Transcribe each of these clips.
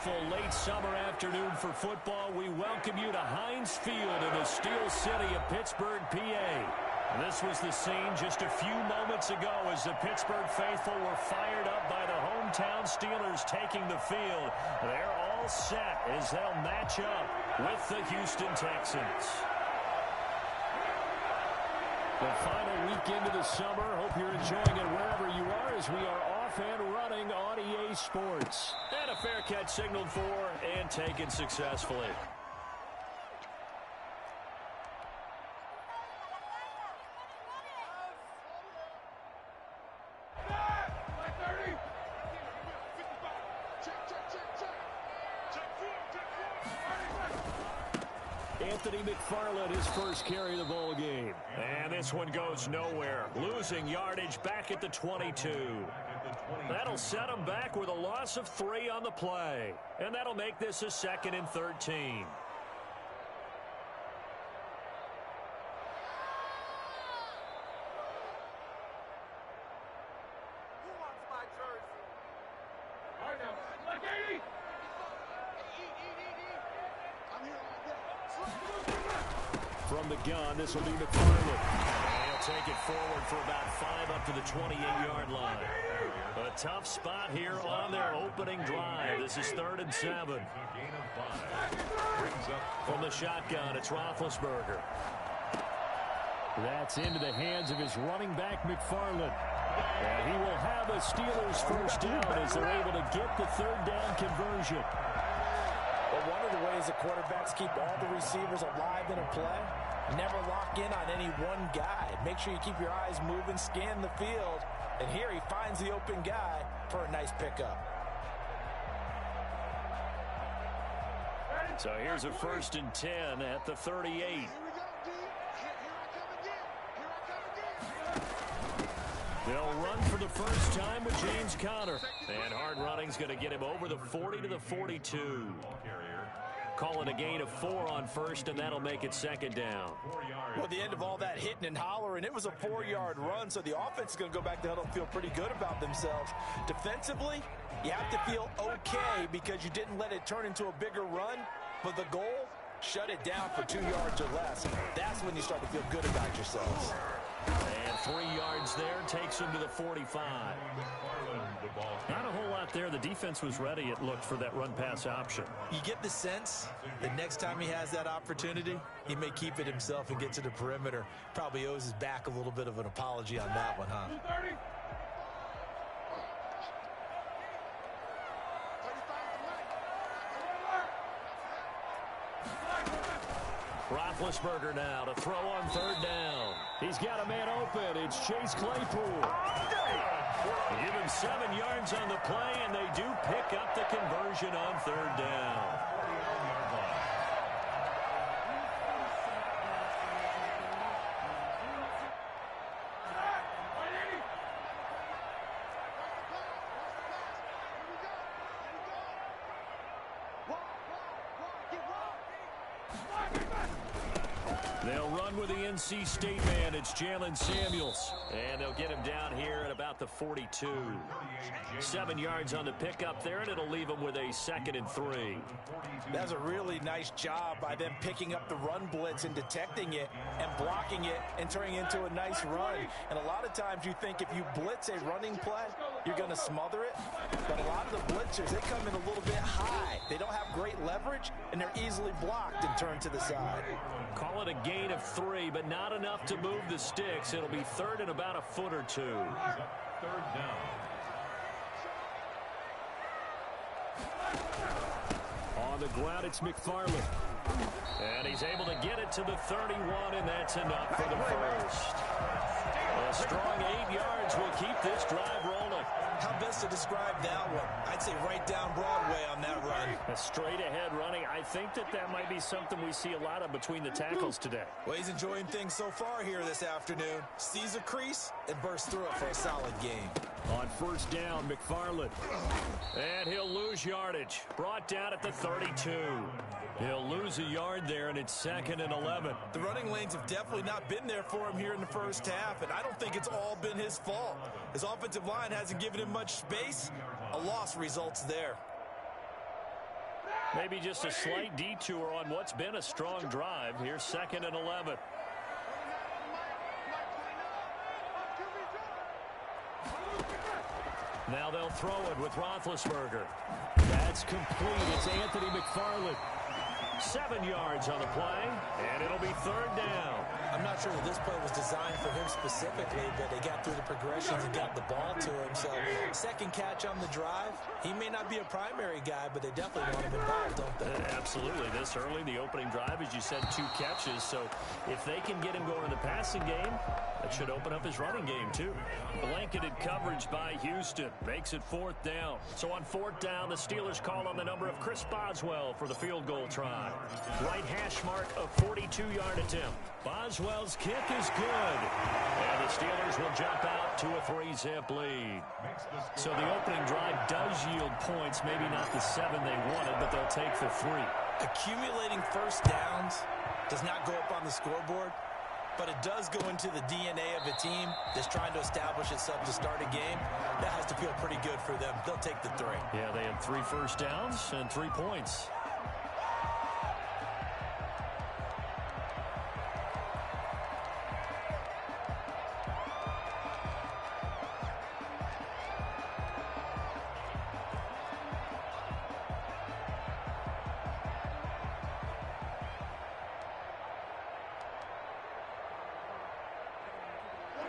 beautiful late summer afternoon for football. We welcome you to Heinz Field in the Steel City of Pittsburgh, PA. This was the scene just a few moments ago as the Pittsburgh faithful were fired up by the hometown Steelers taking the field. They're all set as they'll match up with the Houston Texans. The final week into the summer. Hope you're enjoying it wherever you are as we are off and running on EA Sports. And a fair catch signaled for and taken successfully. Anthony McFarland, his first carry of the ball game. And this one goes nowhere. Losing yardage back at the 22. That'll set him back with a loss of 3 on the play. And that'll make this a 2nd and 13. From the gun, this will be McFarland. He'll take it forward for about 5 up to the 28-yard line. A tough spot here on their opening drive. This is 3rd and 7. From the shotgun, it's Roethlisberger. That's into the hands of his running back, McFarland. And he will have a Steelers first down as they're able to get the 3rd down conversion. But one of the ways the quarterbacks keep all the receivers alive in a play, never lock in on any one guy. Make sure you keep your eyes moving, scan the field, and here he finds the open guy for a nice pickup. So here's a 1st and 10 at the 38. They'll run for the first time with James Conner. And hard running's going to get him over the 40 to the 42. Call it a gain of 4 on 1st, and that'll make it 2nd down. Well, at the end of all that hitting and hollering, it was a 4-yard run, so the offense is going to go back to huddle and feel pretty good about themselves. Defensively, you have to feel okay because you didn't let it turn into a bigger run, but the goal, shut it down for 2 yards or less. That's when you start to feel good about yourselves. And 3 yards there takes him to the 45. Not a whole lot there. The defense was ready, it looked, for that run-pass option. You get the sense that next time he has that opportunity, he may keep it himself and get to the perimeter. Probably owes his back a little bit of an apology on that one, huh? Roethlisberger now to throw on 3rd down. He's got a man open. It's Chase Claypool. They give him 7 yards on the play, and they do pick up the conversion on 3rd down. They'll run with the NC State man. It's Jalen Samuels. And they'll get him down here at about the 42. 7 yards on the pickup there, and it'll leave him with a 2nd and 3. That's a really nice job by them picking up the run blitz and detecting it and blocking it and turning it into a nice run. And a lot of times you think if you blitz a running play, you're going to smother it. But a lot of the blitzers, they come in a little bit high. They don't have great leverage, and they're easily blocked and turned to the side. Call it a gain of 3, but not enough to move the sticks. It'll be 3rd and about a foot or 2. 3rd down. On the ground, it's McFarland. And he's able to get it to the 31, and that's enough for the first. A strong 8 yards will keep this drive rolling. How best to describe that one? I'd say right down Broadway on that run. A straight-ahead running. I think that might be something we see a lot of between the tackles today. Well, he's enjoying things so far here this afternoon. Sees a crease and bursts through it for a solid game. On 1st down, McFarland. And he'll lose yardage. Brought down at the 32. He'll lose a yard there, and it's 2nd and 11. The running lanes have definitely not been there for him here in the first half, and I don't think it's all been his fault. His offensive line hasn't given him much space. A loss results there. Maybe just a slight detour on what's been a strong drive. Here's 2nd and 11. Now they'll throw it with Roethlisberger. That's complete. It's Anthony McFarland. 7 yards on the play, and it'll be 3rd down. I'm not sure that this play was designed for him specifically, but they got through the progressions and got the ball to him. So, second catch on the drive. He may not be a primary guy, but they definitely want him involved, don't they? Absolutely. This early, the opening drive, as you said, 2 catches. So, if they can get him going in the passing game, that should open up his running game, too. Blanketed coverage by Houston. Makes it 4th down. So, on 4th down, the Steelers call on the number of Chris Boswell for the field goal try. Right hash mark, a 42-yard attempt. Boswell's kick is good. And the Steelers will jump out to a 3-zip lead. So the opening drive does yield points. Maybe not the 7 they wanted, but they'll take the 3. Accumulating first downs does not go up on the scoreboard, but it does go into the DNA of a team that's trying to establish itself to start a game. That has to feel pretty good for them. They'll take the 3. Yeah, they had 3 first downs and 3 points.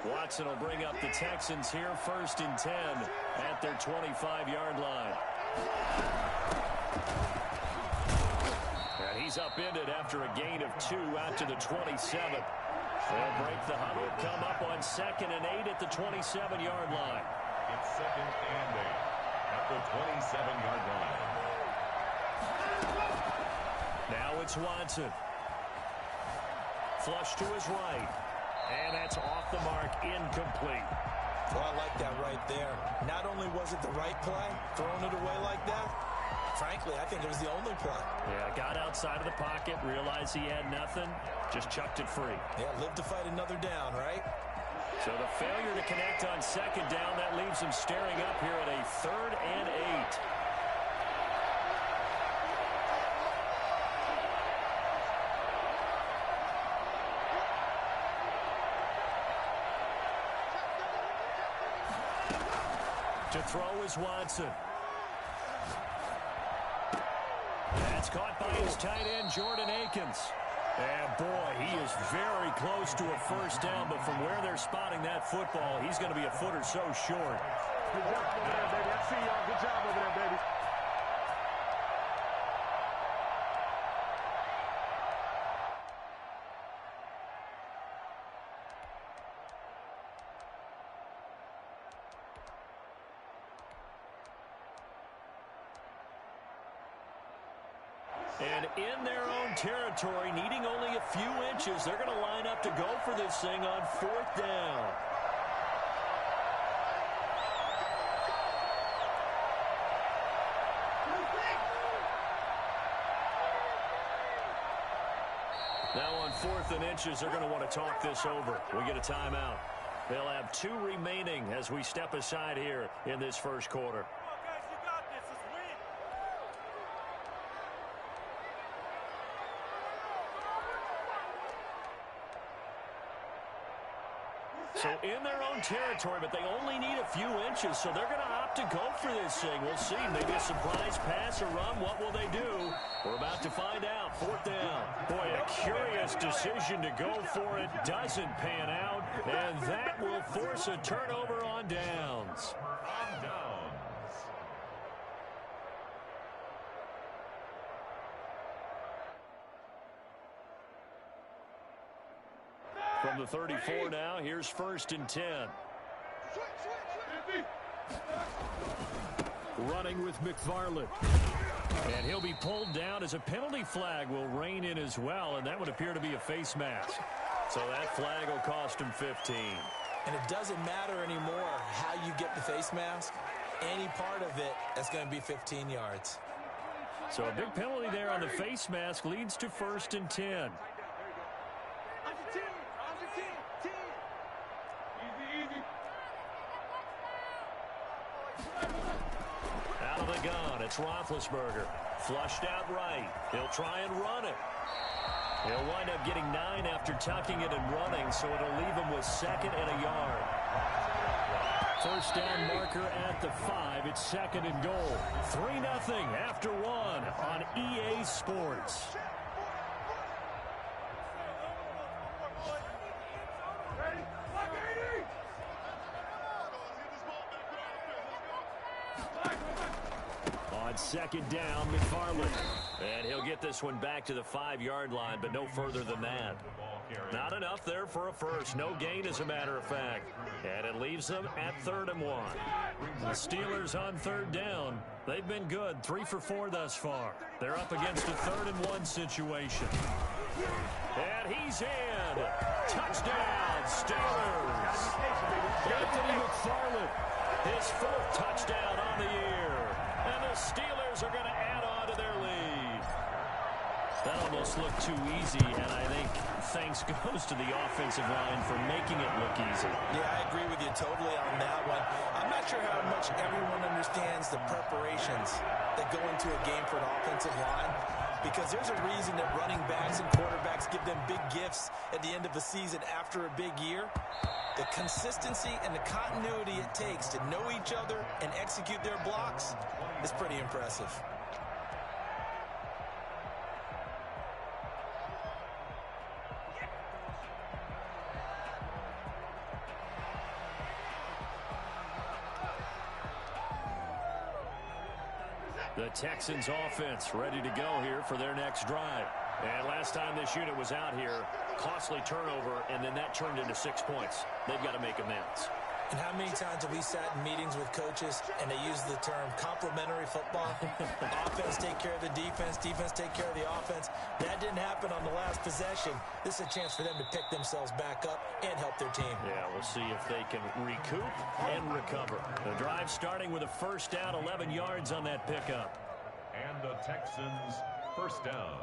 Watson will bring up the Texans here, 1st and 10 at their 25-yard line. And he's upended after a gain of 2 out to the 27. They'll break the huddle, come up on 2nd and 8 at the 27-yard line. It's 2nd and 8 at the 27-yard line. Now it's Watson. Flush to his right. And that's off the mark, incomplete. Well, I like that right there. Not only was it the right play, throwing it away like that, frankly, I think it was the only play. Yeah, got outside of the pocket, realized he had nothing, just chucked it free. Yeah, live to fight another down, right? So the failure to connect on 2nd down, that leaves him staring up here at a 3rd and 8. To throw is Watson. That's caught by his tight end, Jordan Akins. And boy, he is very close to a 1st down, but from where they're spotting that football, he's going to be a foot or so short. Good job over there, baby. I see y'all. Good job over there, baby. And in their own territory, needing only a few inches, they're going to line up to go for this thing on 4th down. Now on 4th and inches, they're going to want to talk this over. We get a timeout. They'll have 2 remaining as we step aside here in this 1st quarter. So in their own territory, but they only need a few inches, so they're going to opt to go for this thing. We'll see. Maybe a surprise pass or run. What will they do? We're about to find out. 4th down. Boy, a curious decision to go for it. Doesn't pan out, and that will force a turnover on downs. On downs. From the 34 now, here's 1st and 10. Running with McFarland. And he'll be pulled down as a penalty flag will rein in as well, and that would appear to be a face mask. So that flag will cost him 15. And it doesn't matter anymore how you get the face mask. Any part of it, that's going to be 15 yards. So a big penalty there on the face mask leads to 1st and 10. Out of the gun, it's Roethlisberger. Flushed out right. He'll try and run it. He'll wind up getting 9 after tucking it and running, so it'll leave him with 2nd and a yard. First down marker at the 5. It's 2nd and goal. 3-0 after 1 on EA Sports. On 2nd down, McFarland. And he'll get this one back to the 5-yard line, but no further than that. Not enough there for a first. No gain, as a matter of fact. And it leaves them at 3rd and 1. The Steelers on 3rd down. They've been good. 3 for 4 thus far. They're up against a 3rd and 1 situation. And he's in. Touchdown, Steelers. Anthony McFarland, his 4th touchdown on the year. And the Steelers are going to add on to their lead. That almost looked too easy, and I think thanks goes to the offensive line for making it look easy. Yeah, I agree with you totally on that one. I'm not sure how much everyone understands the preparations that go into a game for an offensive line, because there's a reason that running backs and quarterbacks give them big gifts at the end of the season after a big year. The consistency and the continuity it takes to know each other and execute their blocks is pretty impressive. The Texans offense ready to go here for their next drive. And last time this unit was out here, costly turnover, and then that turned into 6 points. They've got to make amends. And how many times have we sat in meetings with coaches and they use the term complementary football? Offense take care of the defense, defense take care of the offense. That didn't happen on the last possession. This is a chance for them to pick themselves back up and help their team. Yeah, we'll see if they can recoup and recover. The drive starting with a first down, 11 yards on that pickup. And the Texans first down.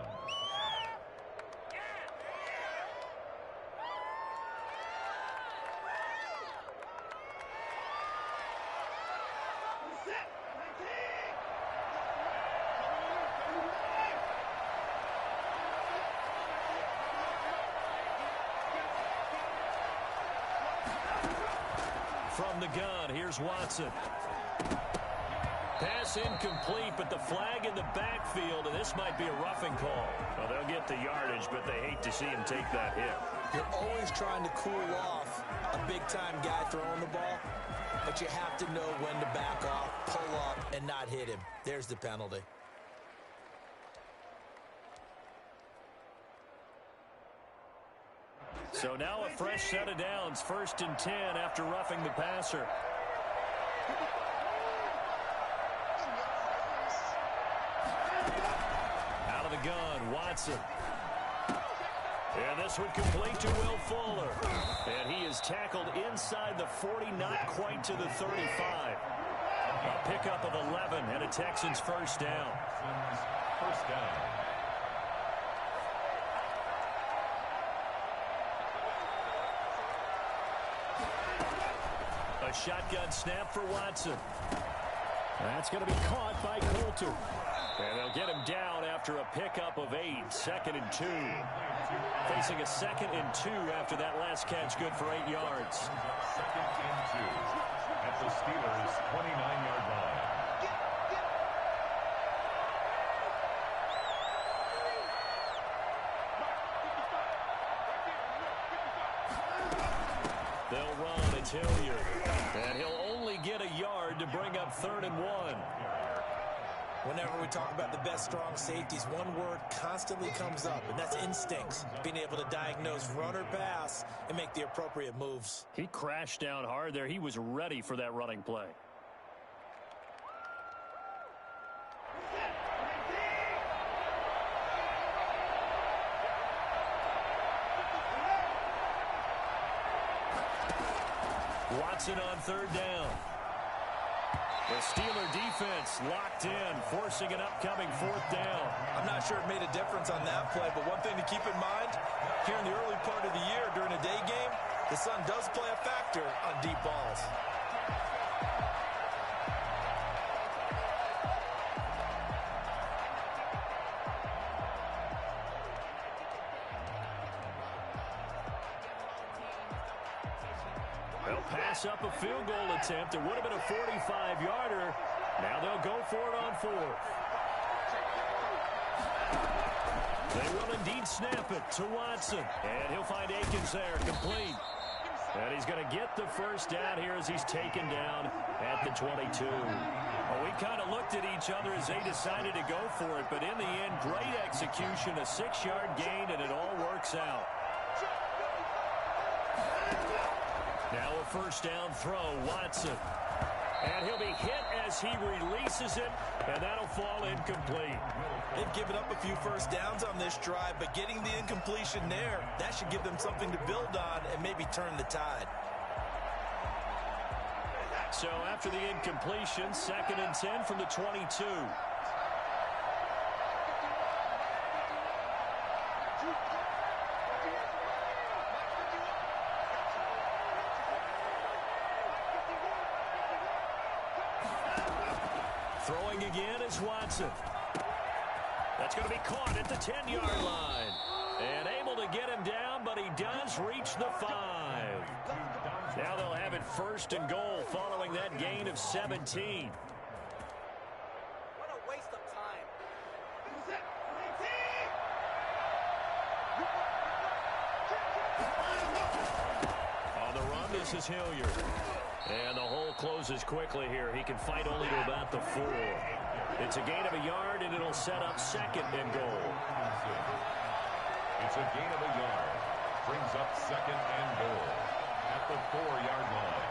From the gun, here's Watson. Pass incomplete, but the flag in the backfield, and this might be a roughing call. Well, they'll get the yardage, but they hate to see him take that hit. You're always trying to cool off a big-time guy throwing the ball, but you have to know when to back off, pull up, and not hit him. There's the penalty. So now a fresh set of downs, 1st and 10 after roughing the passer. Out of the gun, Watson. And this would complete to Will Fuller. And he is tackled inside the 40, not quite to the 35. A pickup of 11 and a Texans first down. First down. A shotgun snap for Watson. That's going to be caught by Coulter. And they'll get him down after a pickup of 8, 2nd and 2. Facing a 2nd and 2 after that last catch, good for 8 yards. 2nd and 2 at the Steelers' 29-yard line. They'll run, it's Hilliard. And he'll only get a yard to bring up 3rd and 1. Whenever we talk about the best strong safeties, one word constantly comes up, and that's instincts. Being able to diagnose run or pass and make the appropriate moves. He crashed down hard there. He was ready for that running play. Watson on 3rd down. The Steeler defense locked in, forcing an upcoming 4th down. I'm not sure it made a difference on that play, but one thing to keep in mind, here in the early part of the year during a day game, the sun does play a factor on deep balls. They'll pass up a field goal attempt. It would have been a 45-yarder. Now they'll go for it on fourth. They will indeed snap it to Watson. And he'll find Akins there, complete. And he's going to get the first down here as he's taken down at the 22. Well, we kind of looked at each other as they decided to go for it. But in the end, great execution, a 6-yard gain, and it all works out. Now a first down throw, Watson. And he'll be hit as he releases it, and that'll fall incomplete. They've given up a few first downs on this drive, but getting the incompletion there, that should give them something to build on and maybe turn the tide. So after the incompletion, 2nd and 10 from the 22. Throwing again is Watson. That's going to be caught at the 10-yard line. And able to get him down, but he does reach the 5. Now they'll have it 1st and goal following that gain of 17. What a waste of time. On the run, this is Hilliard. And the hole closes quickly here. He can fight only to about the 4. It's a gain of a yard, and it'll set up 2nd and goal. It's a gain of a yard. Brings up 2nd and goal at the 4-yard line.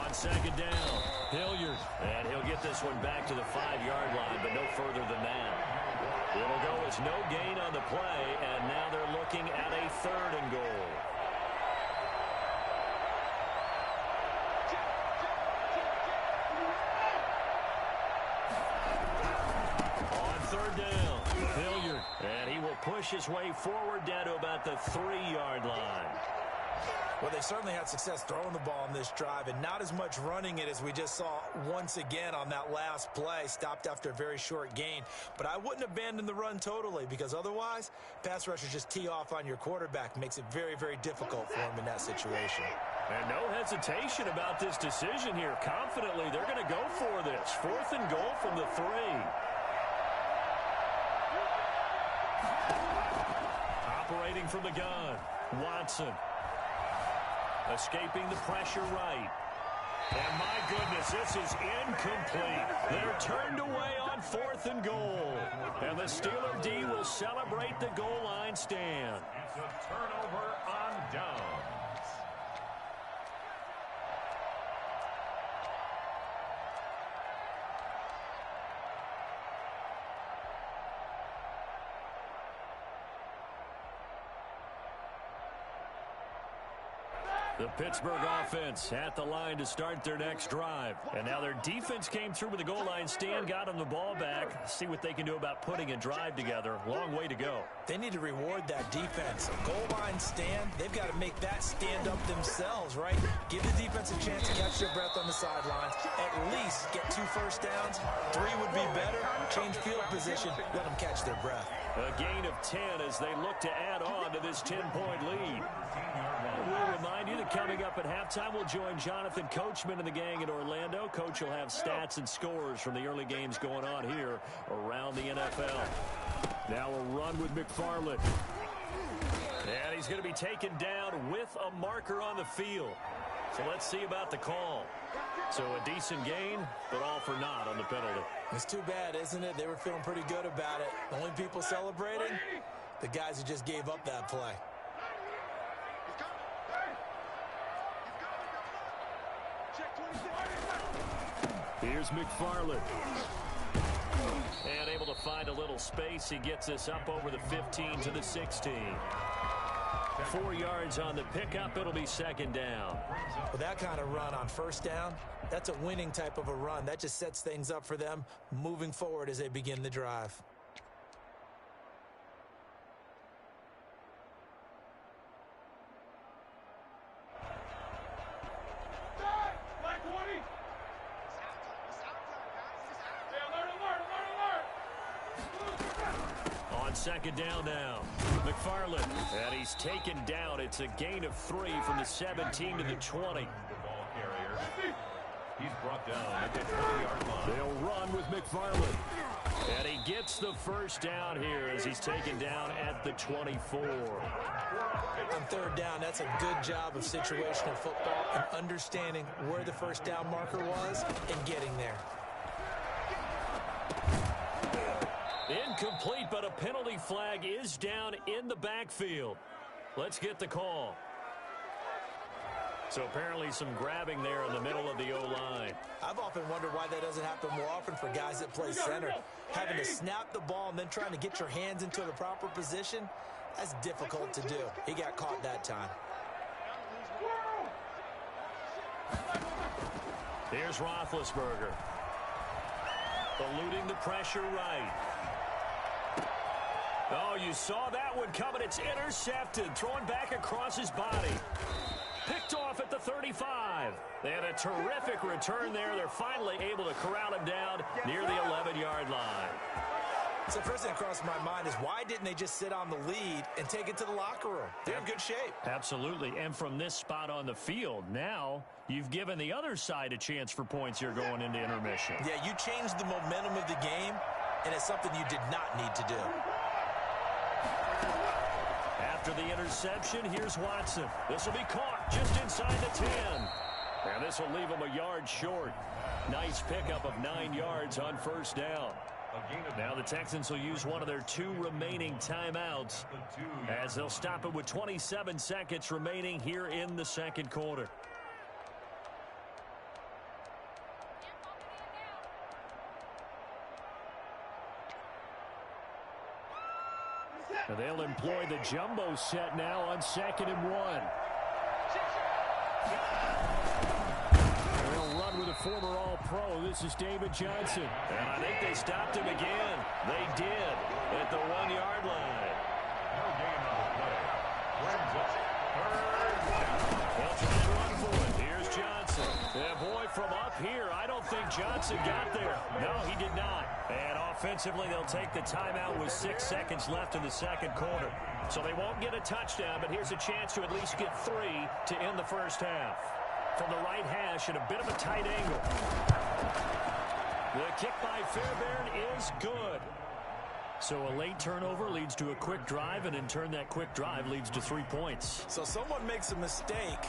On 2nd down, Hilliard. And he'll get this one back to the 5-yard line, but no further than that. It'll go as no gain on the play, and now they're looking at a 3rd and goal. On 3rd down, Hilliard. And he will push his way forward down to about the 3-yard line. Well, they certainly had success throwing the ball in this drive and not as much running it as we just saw once again on that last play. Stopped after a very short gain. But I wouldn't abandon the run totally because otherwise, pass rushers just tee off on your quarterback. Makes it very, very difficult for him in that situation. And no hesitation about this decision here. Confidently, they're going to go for this. 4th and goal from the 3. Operating from the gun, Watson. Escaping the pressure right. And my goodness, this is incomplete. They're turned away on 4th and goal. And the Steeler D will celebrate the goal line stand. It's a turnover on downs. The Pittsburgh offense at the line to start their next drive. And now their defense came through with the goal line stand, got them the ball back. See what they can do about putting a drive together. Long way to go. They need to reward that defense. A goal line stand, they've got to make that stand up themselves, right? Give the defense a chance to catch their breath on the sidelines. At least get 2 first downs. 3 would be better. Change field position. Let them catch their breath. A gain of 10 as they look to add on to this 10-point lead. We'll remind you that coming up at halftime, we'll join Jonathan Coachman and the gang in Orlando. Coach will have stats and scores from the early games going on here around the NFL. Now a run with McFarland. And he's going to be taken down with a marker on the field. So let's see about the call. So a decent gain, but all for naught on the penalty. It's too bad, isn't it? They were feeling pretty good about it. The only people celebrating, the guys who just gave up that play. Here's McFarland. And able to find a little space. He gets this up over the 15 to the 16. 4 yards on the pickup. It'll be 2nd down. With that kind of run on 1st down, that's a winning type of a run. That just sets things up for them moving forward as they begin the drive. On second down now, McFarland, and he's taken down. It's a gain of 3 from the 17 to the 20. The ball carrier. He's brought down at the 20-yard line. They'll run with McFarland. And he gets the first down here as he's taken down at the 24. On third down, that's a good job of situational football and understanding where the first down marker was and getting there. Incomplete, but a penalty flag is down in the backfield. Let's get the call. So apparently some grabbing there in the middle of the O-line. I've often wondered why that doesn't happen more often for guys that play center. Having to snap the ball and then trying to get your hands into the proper position, that's difficult to do. He got caught that time. Here's Roethlisberger. Eluding the pressure right. Oh, you saw that one coming. It's intercepted. Throwing back across his body. Picked off at the 35. They had a terrific return there. They're finally able to corral him down near the 11-yard line. So the first thing that crossed my mind is why didn't they just sit on the lead and take it to the locker room? They're in good shape. Absolutely. And from this spot on the field, now you've given the other side a chance for points here going into intermission. Yeah, you changed the momentum of the game, and it's something you did not need to do. After the interception, here's Watson. This will be caught just inside the 10. And this will leave him a yard short. Nice pickup of 9 yards on first down. Now the Texans will use one of their 2 remaining timeouts as they'll stop it with 27 seconds remaining here in the second quarter. And they'll employ the jumbo set now on 2nd and 1. They'll run with a former All-Pro. This is David Johnson. And I think they stopped him again. They did at the 1-yard line. No gain on the play. Brings up third down. They'll try to run for it. Here's Johnson. Yeah, boy, from up here, I don't think Johnson got there. No, he did not. And offensively, they'll take the timeout with 6 seconds left in the second quarter. So they won't get a touchdown, but here's a chance to at least get 3 to end the first half. From the right hash at a bit of a tight angle. The kick by Fairbairn is good. So a late turnover leads to a quick drive, and in turn that quick drive leads to 3 points. So someone makes a mistake,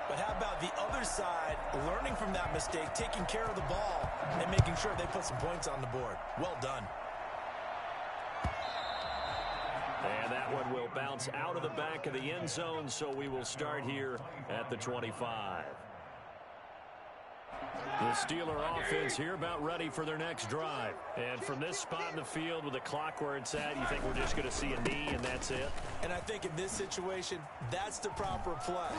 but how about the other side learning from that mistake, taking care of the ball, and making sure they put some points on the board? Well done. And that one will bounce out of the back of the end zone, so we will start here at the 25. The Steeler offense here about ready for their next drive. And from this spot in the field with the clock where it's at, you think we're just going to see a knee and that's it? And I think in this situation, that's the proper play.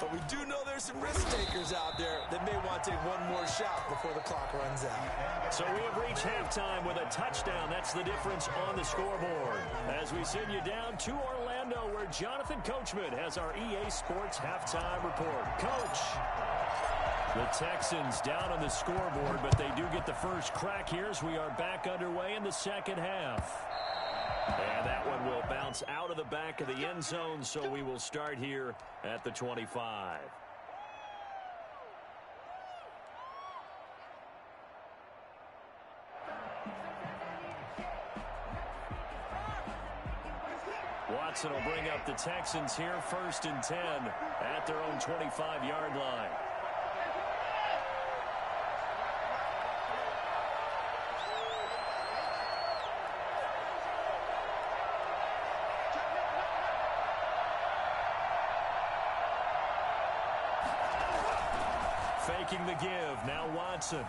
But we do know there's some risk takers out there that may want to take one more shot before the clock runs out. So we have reached halftime with a touchdown. That's the difference on the scoreboard. As we send you down to Orlando, where Jonathan Coachman has our EA Sports halftime report. Coach. The Texans down on the scoreboard, but they do get the first crack here as we are back underway in the second half. And that one will bounce out of the back of the end zone, so we will start here at the 25. Watson will bring up the Texans here, 1st and 10 at their own 25-yard line. Faking the give. Now Watson.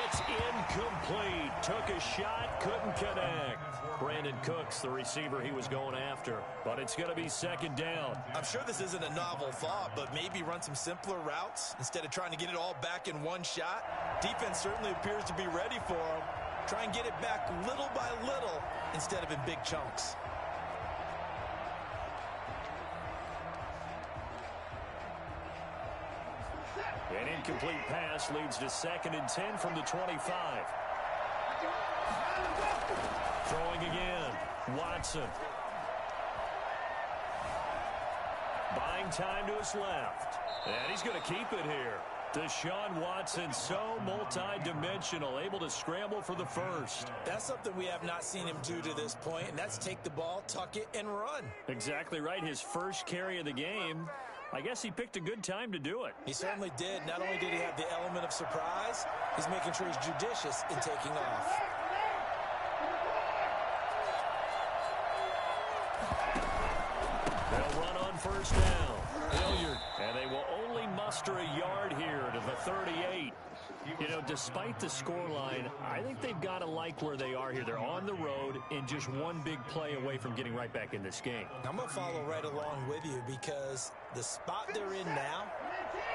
It's incomplete. Took a shot, couldn't connect. Brandon Cooks, the receiver he was going after. But it's going to be 2nd down. I'm sure this isn't a novel thought, but maybe run some simpler routes instead of trying to get it all back in one shot. Defense certainly appears to be ready for him. Try and get it back little by little instead of in big chunks. An incomplete pass leads to 2nd and 10 from the 25. Throwing again. Watson. Buying time to his left. And he's going to keep it here. Deshaun Watson, so multi-dimensional, able to scramble for the first. That's something we have not seen him do to this point, and that's take the ball, tuck it, and run. Exactly right. His first carry of the game. I guess he picked a good time to do it. He certainly did. Not only did he have the element of surprise, he's making sure he's judicious in taking off. They'll run on first down. Hilliard. And they will only muster a yard here to the 38. You know, despite the scoreline, I think they've got to like where they are here. They're on the road and just one big play away from getting right back in this game. I'm going to follow right along with you because the spot they're in now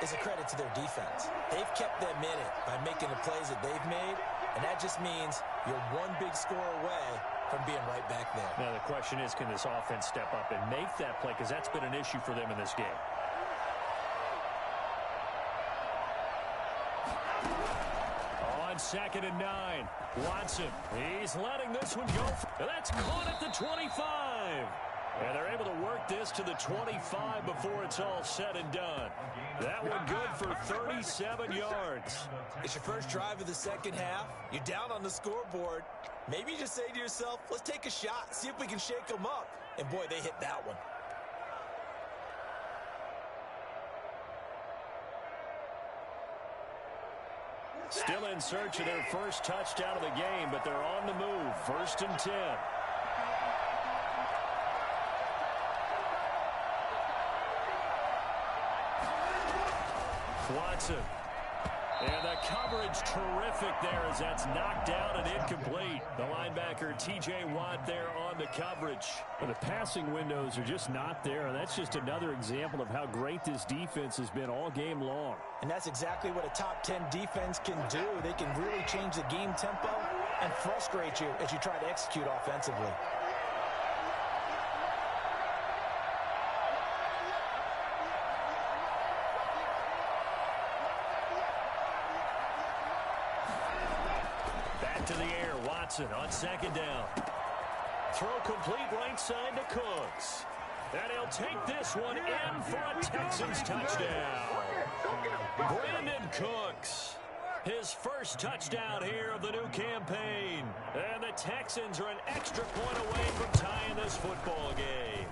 is a credit to their defense. They've kept them in it by making the plays that they've made, and that just means you're one big score away from being right back there. Now, the question is, can this offense step up and make that play? Because that's been an issue for them in this game. On 2nd and 9, Watson. He's letting this one go. That's caught at the 25. And they're able to work this to the 25 before it's all said and done. That one good for 37 yards. It's your first drive of the second half. You're down on the scoreboard. Maybe you just say to yourself, let's take a shot, see if we can shake them up. And boy, they hit that one. Still in search of their first touchdown of the game, but they're on the move. 1st and 10. Watson. And the coverage terrific there as that's knocked down and incomplete. The linebacker, T.J. Watt, there on the coverage. Well, the passing windows are just not there, and that's just another example of how great this defense has been all game long. And that's exactly what a top 10 defense can do. They can really change the game tempo and frustrate you as you try to execute offensively. To the air, Watson on 2nd down. Throw complete right side to Cooks. And he'll take this one in for a Texans touchdown. Brandon Cooks, his first touchdown here of the new campaign. And the Texans are an extra point away from tying this football game.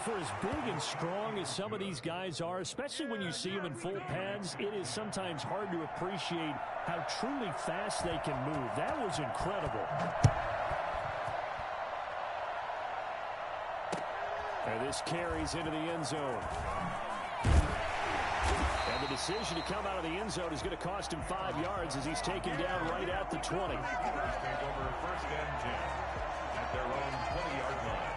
For as big and strong as some of these guys are, especially when you see them in full pads, it is sometimes hard to appreciate how truly fast they can move. That was incredible. And this carries into the end zone. And the decision to come out of the end zone is going to cost him 5 yards as he's taken down right at the 20. Over 1st and 10 at their own 20-yard line.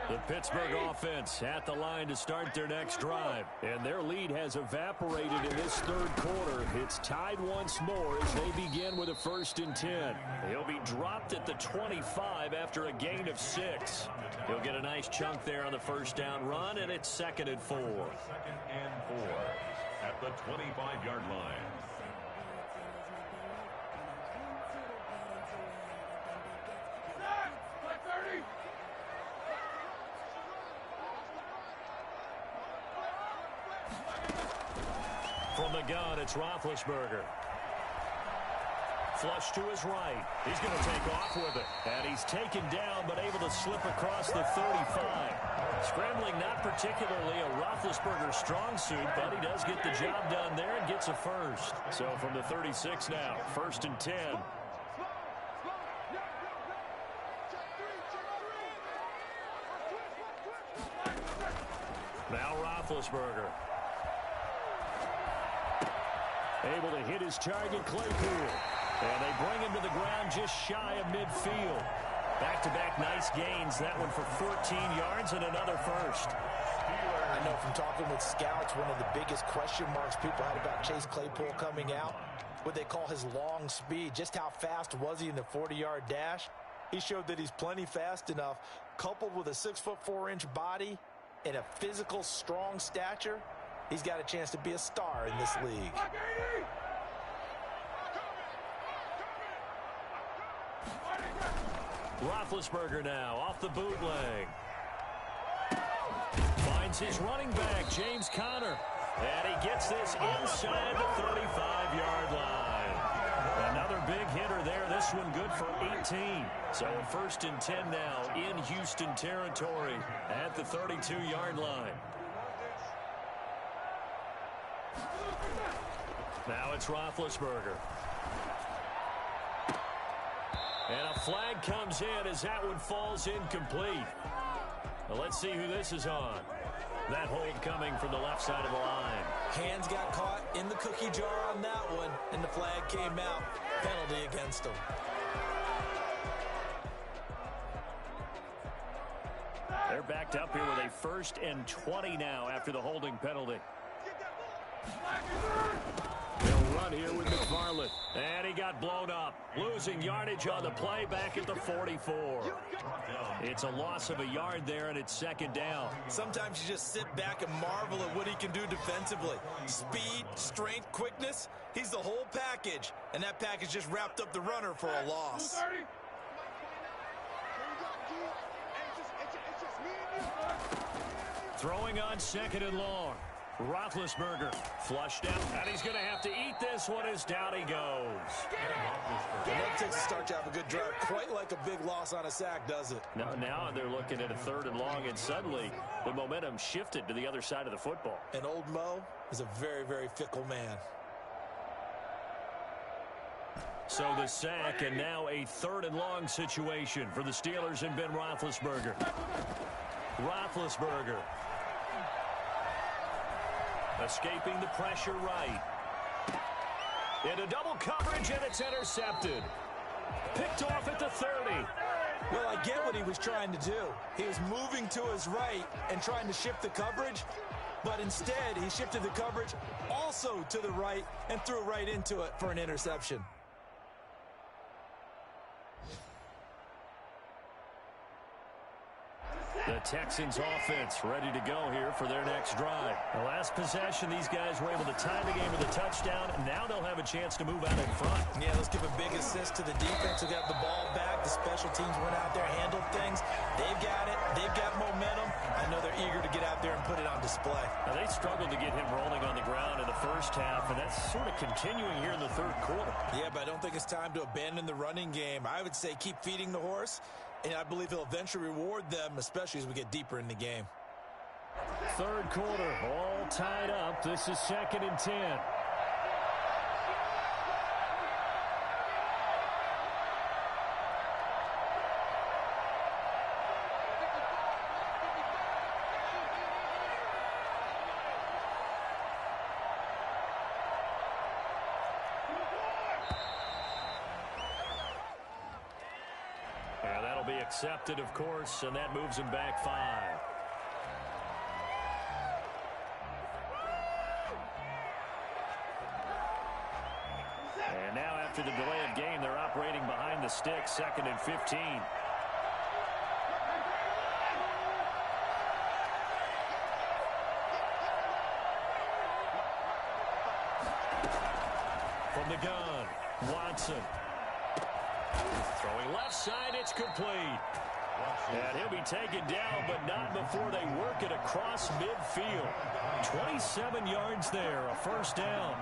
The Pittsburgh offense at the line to start their next drive. And their lead has evaporated in this 3rd quarter. It's tied once more as they begin with a 1st and 10. He'll be dropped at the 25 after a gain of 6. He'll get a nice chunk there on the 1st down run, and it's 2nd and 4. 2nd and 4 at the 25-yard line. From the gun, it's Roethlisberger. Flush to his right. He's going to take off with it. And he's taken down, but able to slip across the 35. Scrambling not particularly a Roethlisberger strong suit, but he does get the job done there and gets a first. So from the 36 now, 1st and 10. Now Roethlisberger. Able to hit his target, Claypool. And they bring him to the ground just shy of midfield. Back-to-back nice gains. That one for 14 yards and another first. I know from talking with scouts, one of the biggest question marks people had about Chase Claypool coming out, what they call his long speed. Just how fast was he in the 40-yard dash? He showed that he's plenty fast enough, coupled with a 6'4" body and a physical, strong stature, he's got a chance to be a star in this league. Roethlisberger now off the bootleg. Finds his running back, James Conner. And he gets this inside the 35-yard line. Another big hitter there. This one good for 18. So a 1st and 10 now in Houston territory at the 32-yard line. Now it's Roethlisberger. And a flag comes in as that one falls incomplete. Well, let's see who this is on. That hold coming from the left side of the line. Hands got caught in the cookie jar on that one, and the flag came out. Penalty against him. They're backed up here with a 1st and 20 now after the holding penalty. They'll run here with McFarland. And he got blown up. Losing yardage on the play back at the 44. It's a loss of a yard there, and it's 2nd down. Sometimes you just sit back and marvel at what he can do defensively. Speed, strength, quickness. He's the whole package. And that package just wrapped up the runner for a loss. Throwing on 2nd and long. Roethlisberger flushed out, and he's going to have to eat this one as down he goes. And that takes a start to have a good drive. Quite like a big loss on a sack, does it? Now they're looking at a 3rd and long, and suddenly the momentum shifted to the other side of the football. And old Mo is a very, very fickle man. So the sack, and now a 3rd and long situation for the Steelers and Ben Roethlisberger. Roethlisberger. Escaping the pressure right. Into double coverage, and it's intercepted. Picked off at the 30. Well, I get what he was trying to do. He was moving to his right and trying to shift the coverage, but instead he shifted the coverage also to the right and threw right into it for an interception. The Texans offense ready to go here for their next drive. The last possession, these guys were able to tie the game with a touchdown. Now they'll have a chance to move out in front. Yeah, let's give a big assist to the defense who got the ball back. The special teams went out there, handled things. They've got it. They've got momentum. I know they're eager to get out there and put it on display. Now, they struggled to get him rolling on the ground in the first half, and that's sort of continuing here in the 3rd quarter. Yeah, but I don't think it's time to abandon the running game. I would say keep feeding the horse. And I believe he'll eventually reward them, especially as we get deeper in the game. 3rd quarter, all tied up. This is 2nd and 10. Accepted, of course, and that moves him back 5. And now after the delay of game, they're operating behind the sticks, 2nd and 15. From the gun, Watson. Throwing left side, it's complete. And he'll be taken down, but not before they work it across midfield. 27 yards there, a 1st down.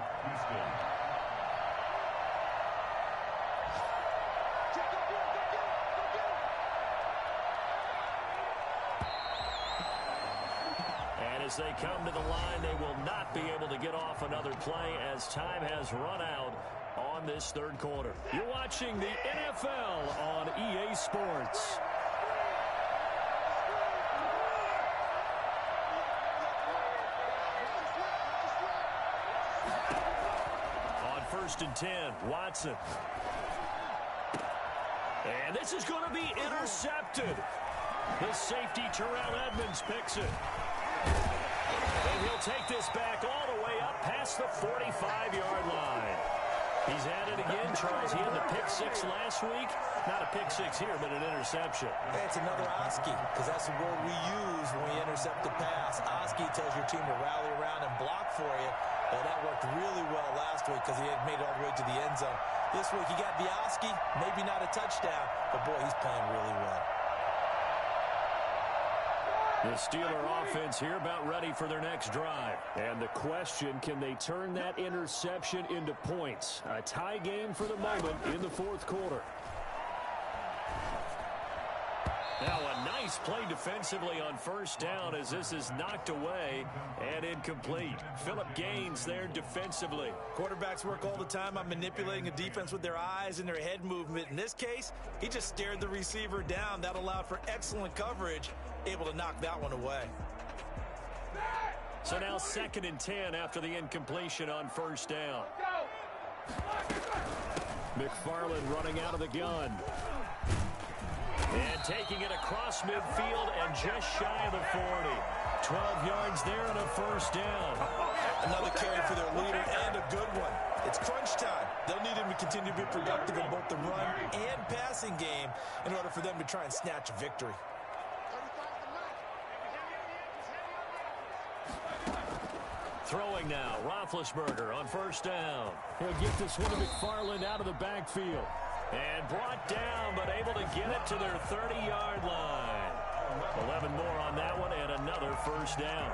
And as they come to the line, they will not be able to get off another play as time has run out on this 3rd quarter. You're watching the NFL on EA Sports. On 1st and 10, Watson. And this is going to be intercepted. The safety, Terrell Edmonds, picks it. And he'll take this back all the way up past the 45-yard line. He's at it again, Charles. He had the pick six last week. Not a pick six here, but an interception. Hey, it's another Oski, because that's the word we use when we intercept the pass. Oski tells your team to rally around and block for you. Well, that worked really well last week because he had made it all the way to the end zone. This week he got the Oski, maybe not a touchdown, but boy, he's playing really well. The Steeler offense here about ready for their next drive. And the question, can they turn that interception into points? A tie game for the moment in the fourth quarter. Now a nice play defensively on first down as this is knocked away and incomplete. Phillip Gaines there defensively. Quarterbacks work all the time on manipulating a defense with their eyes and their head movement. In this case, he just stared the receiver down. That allowed for excellent coverage, able to knock that one away. So now 2nd and 10 after the incompletion on first down. McFarland running out of the gun. And taking it across midfield and just shy of the 40. 12 yards there and a first down. Another carry for their leader and a good one. It's crunch time. They'll need him to continue to be productive in both the run and passing game in order for them to try and snatch a victory. Throwing now, Roethlisberger on first down. He'll get this one to McFarland out of the backfield. And brought down, but able to get it to their 30-yard line. 11 more on that one, and another first down.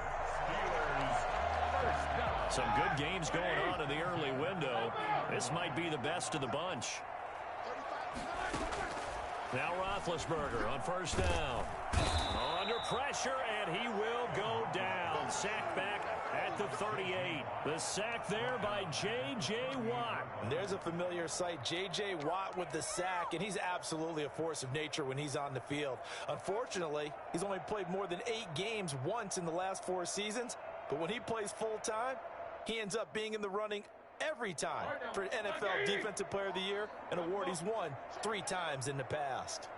Some good games going on in the early window. This might be the best of the bunch. Now Roethlisberger on first down. Under pressure, and he will go down. Sack back at the 38. The sack there by J.J. Watt. And there's a familiar sight. J.J. Watt with the sack, and he's absolutely a force of nature when he's on the field. Unfortunately, he's only played more than 8 games once in the last 4 seasons, but when he plays full-time, he ends up being in the running every time for NFL Defensive Player of the Year, an award he's won 3 times in the past.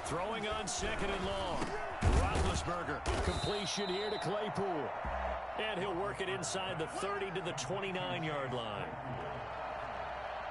Throwing on 2nd and long. Roethlisberger, completion here to Claypool. And he'll work it inside the 30 to the 29-yard line.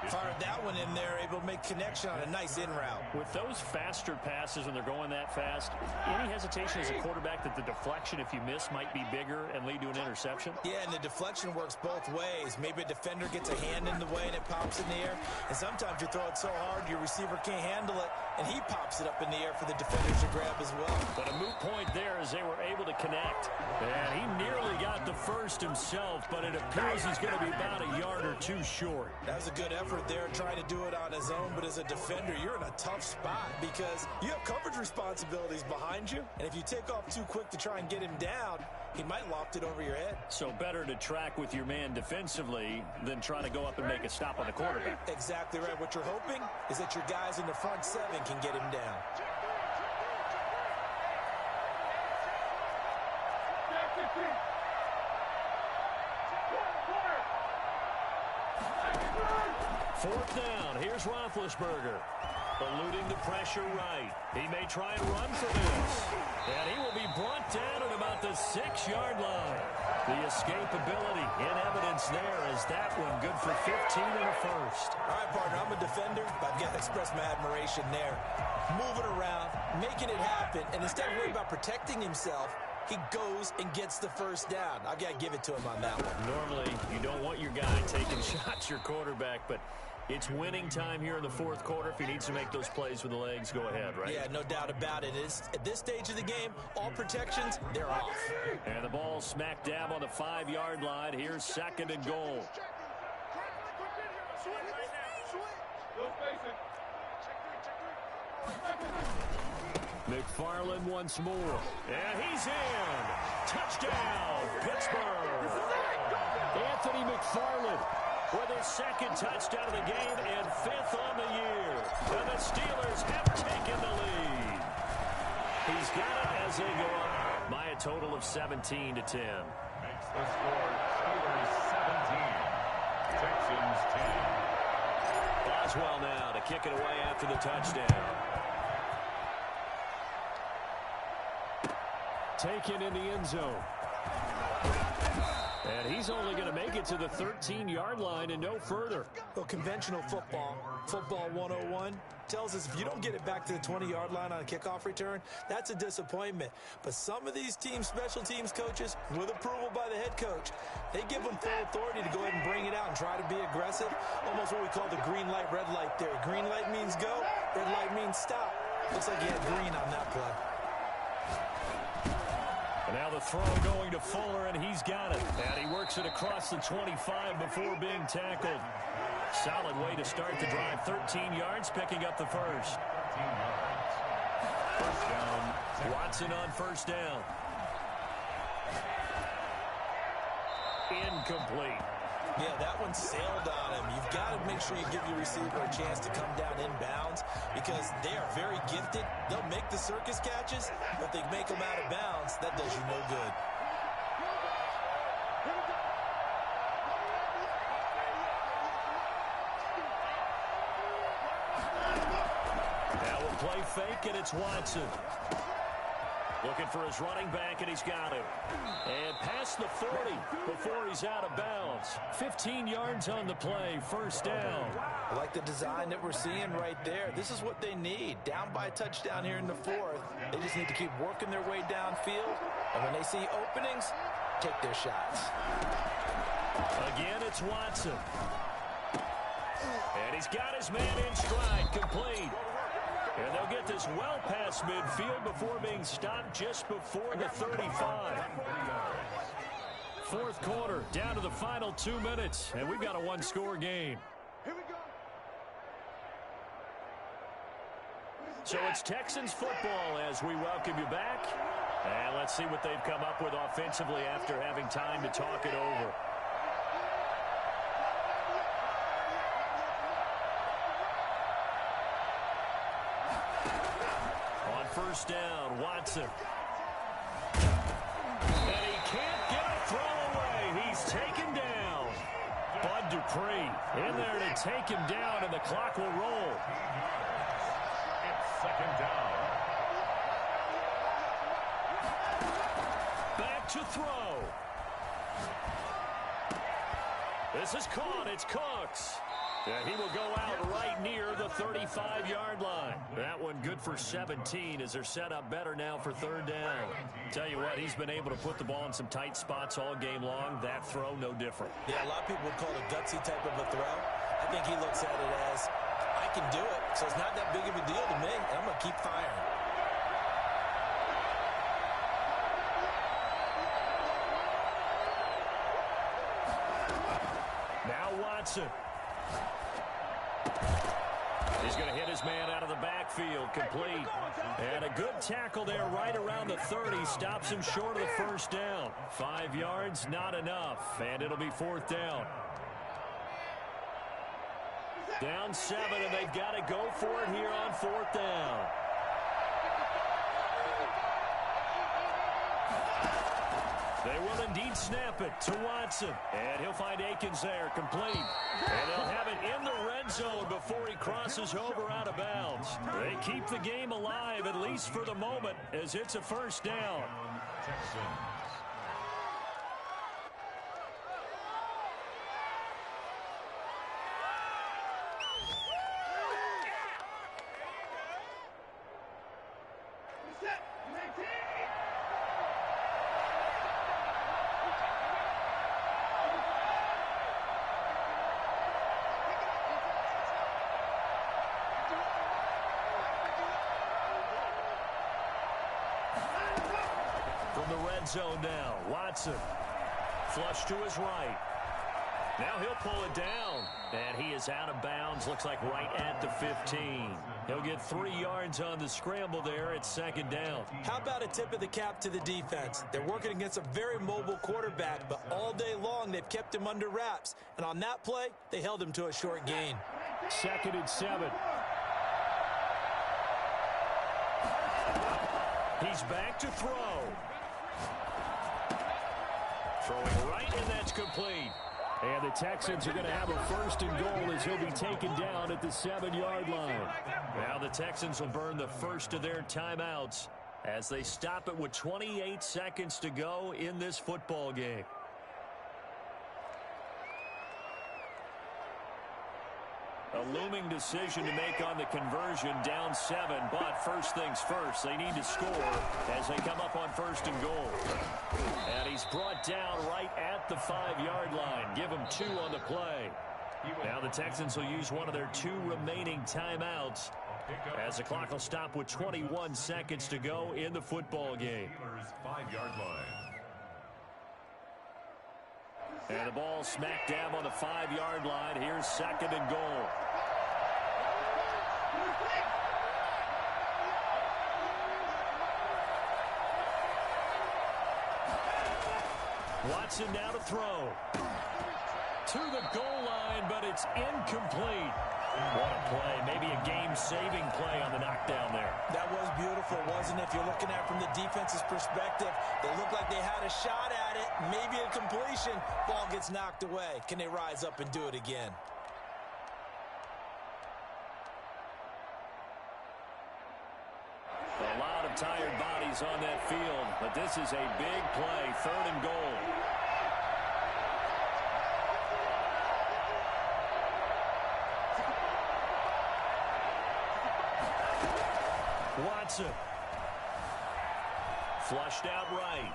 Fired that one in there, able to make connection on a nice in route. With those faster passes when they're going that fast, any hesitation as a quarterback that the deflection, if you miss, might be bigger and lead to an interception? Yeah, and the deflection works both ways. Maybe a defender gets a hand in the way and it pops in the air. And sometimes you throw it so hard your receiver can't handle it, and he pops it up in the air for the defenders to grab as well. But a moot point there as they were able to connect. And he nearly got the first himself, but it appears he's going to be about a yard or 2 short. That was a good effort there, trying to do it on his own, but as a defender, you're in a tough spot because you have coverage responsibilities behind you, and if you take off too quick to try and get him down, he might loft it over your head. So better to track with your man defensively than try to go up and make a stop on the quarterback. Exactly right. What you're hoping is that your guys in the front 7 can get him down. Fourth down. Here's Roethlisberger. Eluding the pressure right. He may try and run for this. And he will be brought down at about the 6-yard line. The escapability in evidence there as that one good for 15 and a first. All right, partner, I'm a defender, but I've got to express my admiration there. Moving around, making it happen, and instead of worrying about protecting himself, he goes and gets the first down. I've got to give it to him on that one. Normally, you don't want your guy taking shots, your quarterback, but it's winning time here in the fourth quarter. If he needs to make those plays with the legs, go ahead, right? Yeah, no doubt about it. At this stage of the game, all protections, they're off. And the ball smack dab on the 5-yard line. Here's 2nd and goal. McFarland once more. And he's in. Touchdown, Pittsburgh. Anthony McFarland with his 2nd touchdown of the game and 5th on the year. And the Steelers have taken the lead. He's got it as they go up by a total of 17-10. Makes the score Steelers 17, Texans 10. Boswell now to kick it away after the touchdown. Taken in the end zone. And he's only going to make it to the 13-yard line and no further. Well, conventional football 101, tells us if you don't get it back to the 20-yard line on a kickoff return, that's a disappointment. But some of these teams, special teams coaches, with approval by the head coach, they give them full authority to go ahead and bring it out and try to be aggressive. Almost what we call the green light, red light theory. Green light means go, red light means stop. Looks like he had green on that play. And now the throw going to Fuller, and he's got it. And he works it across the 25 before being tackled. Solid way to start the drive. 13 yards, picking up the first. 13 yards. First down. Watson on first down. Incomplete. Yeah, that one sailed on him. You've got to make sure you give your receiver a chance to come down inbounds because they are very gifted. They'll make the circus catches, but if they make them out of bounds, that does you no good. Now we'll play fake, and it's Watson. Looking for his running back, and he's got it. And past the 40 before he's out of bounds. 15 yards on the play, first down. I like the design that we're seeing right there. This is what they need. Down by a touchdown here in the fourth. They just need to keep working their way downfield. And when they see openings, take their shots. Again, it's Watson. And he's got his man in stride, complete. And they'll get this well past midfield before being stopped just before the 35. Fourth quarter, down to the final 2 minutes, and we've got a one-score game. So it's Texans football as we welcome you back. And let's see what they've come up with offensively after having time to talk it over. First down, Watson. And he can't get a throw away. He's taken down. Bud Dupree in there to take him down, and the clock will roll. It's second down. Back to throw. This is caught. It's Cooks. And he will go out right near the 35-yard line. That one good for 17 as they're set up better now for third down. Tell you what, he's been able to put the ball in some tight spots all game long. That throw, no different. Yeah, a lot of people would call it a gutsy type of a throw. I think he looks at it as, I can do it, so it's not that big of a deal to me, and I'm going to keep firing. Now Watson. He's going to hit his man out of the backfield, complete. And a good tackle there right around the 30. Stops him short of the first down. 5 yards, not enough. And it'll be fourth down. Down 7, and they've got to go for it here on fourth down. They will indeed snap it to Watson. And he'll find Akins there, complete. And they'll have it in the red zone before he crosses over out of bounds. They keep the game alive, at least for the moment, as it's a first down. Texans. From the red zone now, Watson. Flush to his right. Now he'll pull it down. And he is out of bounds. Looks like right at the 15. He'll get 3 yards on the scramble there. It's second down. How about a tip of the cap to the defense? They're working against a very mobile quarterback, but all day long they've kept him under wraps. And on that play, they held him to a short gain. Second and 7. He's back to throw. Throwing right, and that's complete. And the Texans are going to have a first and goal as he'll be taken down at the 7-yard line. Now the Texans will burn the first of their timeouts as they stop it with 28 seconds to go in this football game. A looming decision to make on the conversion, down 7. But first things first, they need to score as they come up on 1st and goal. And he's brought down right at the 5-yard line. Give him 2 on the play. Now the Texans will use one of their 2 remaining timeouts as the clock will stop with 21 seconds to go in the football game. 5-yard line. And the ball smack dab on the 5-yard line. Here's 2nd and goal. Watson now to throw. To the goal line, but it's incomplete. What a play. Maybe a game-saving play on the knockdown there. That was beautiful, wasn't it? If you're looking at it from the defense's perspective, they looked like they had a shot at it. Maybe a completion. Ball gets knocked away. Can they rise up and do it again? A lot of tired bodies on that field, but this is a big play. 3rd and goal. Watson. Flushed out right.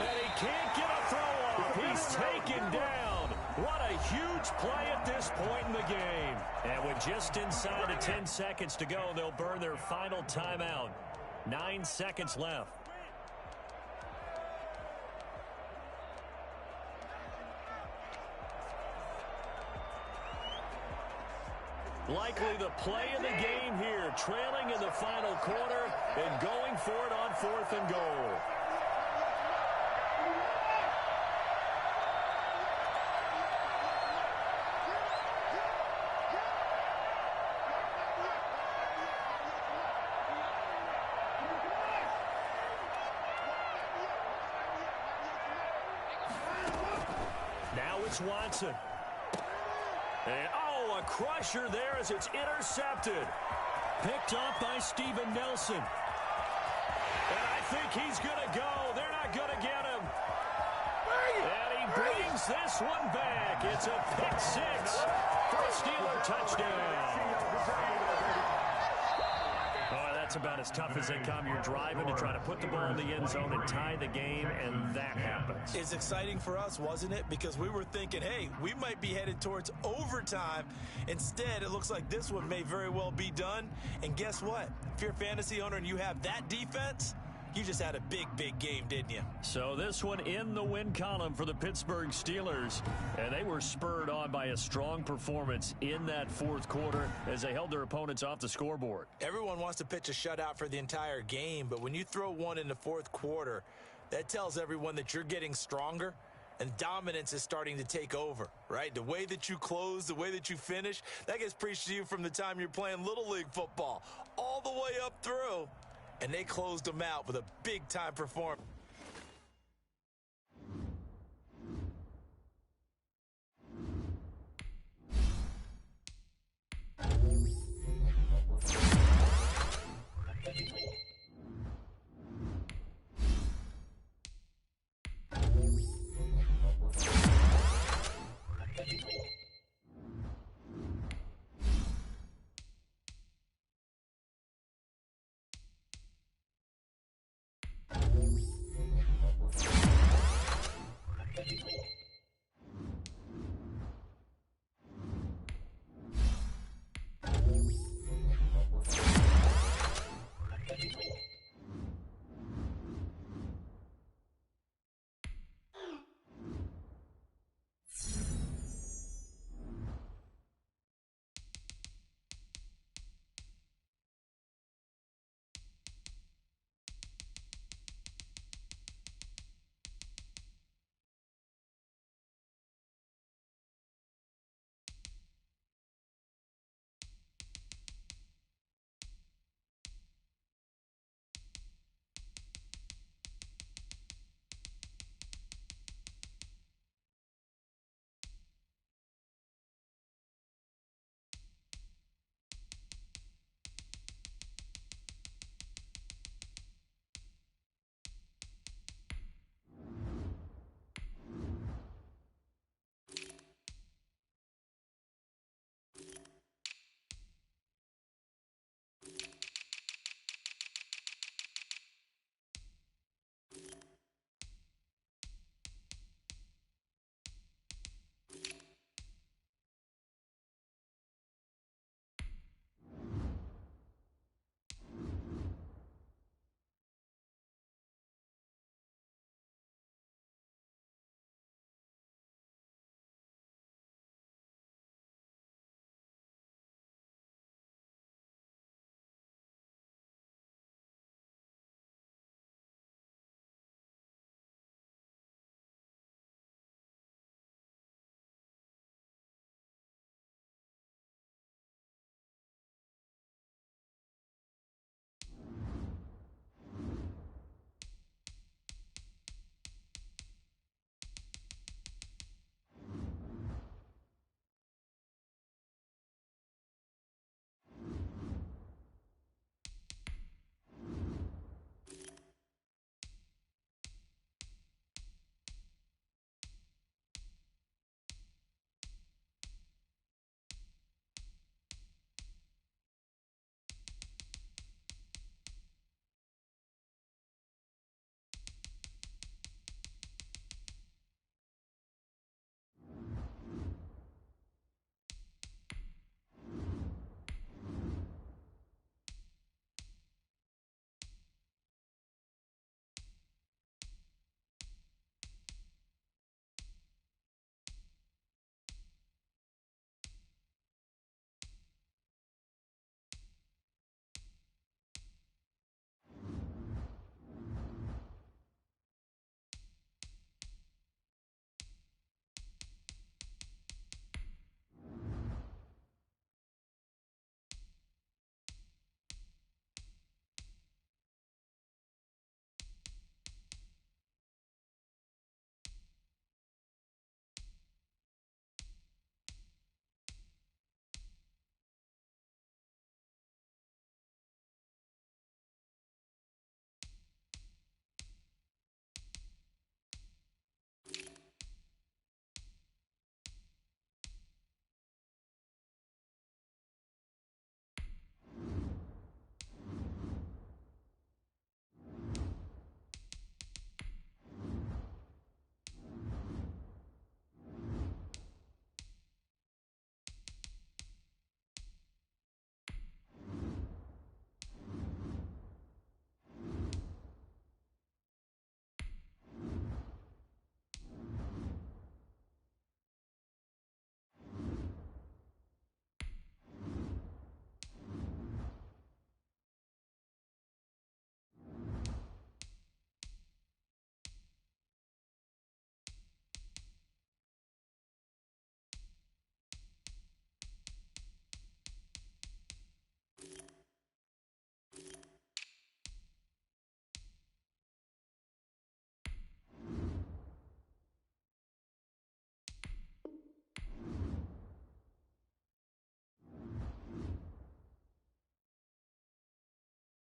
And he can't get a throw off. He's taken down. What a huge play at this point in the game. And with just inside of 10 seconds to go, they'll burn their final timeout. 9 seconds left. Likely the play of the game here, trailing in the final quarter and going for it on 4th and goal. Now it's Watson. And, a crusher there as it's intercepted. Picked off by Steven Nelson. And I think he's going to go. They're not going to get him. And he brings this one back. It's a pick 6 for a Steeler touchdown. That's about as tough as they come. You're driving to try to put the ball in the end zone and tie the game, and that happens. It's exciting for us, wasn't it? Because we were thinking, hey, we might be headed towards overtime. Instead, it looks like this one may very well be done. And guess what? If you're a fantasy owner and you have that defense, you just had a big, big game, didn't you? So this one in the win column for the Pittsburgh Steelers. And they were spurred on by a strong performance in that 4th quarter as they held their opponents off the scoreboard. Everyone wants to pitch a shutout for the entire game, but when you throw one in the 4th quarter, that tells everyone that you're getting stronger and dominance is starting to take over, right? The way that you close, the way that you finish, that gets preached to you from the time you're playing Little League football all the way up through. And they closed them out with a big-time performance.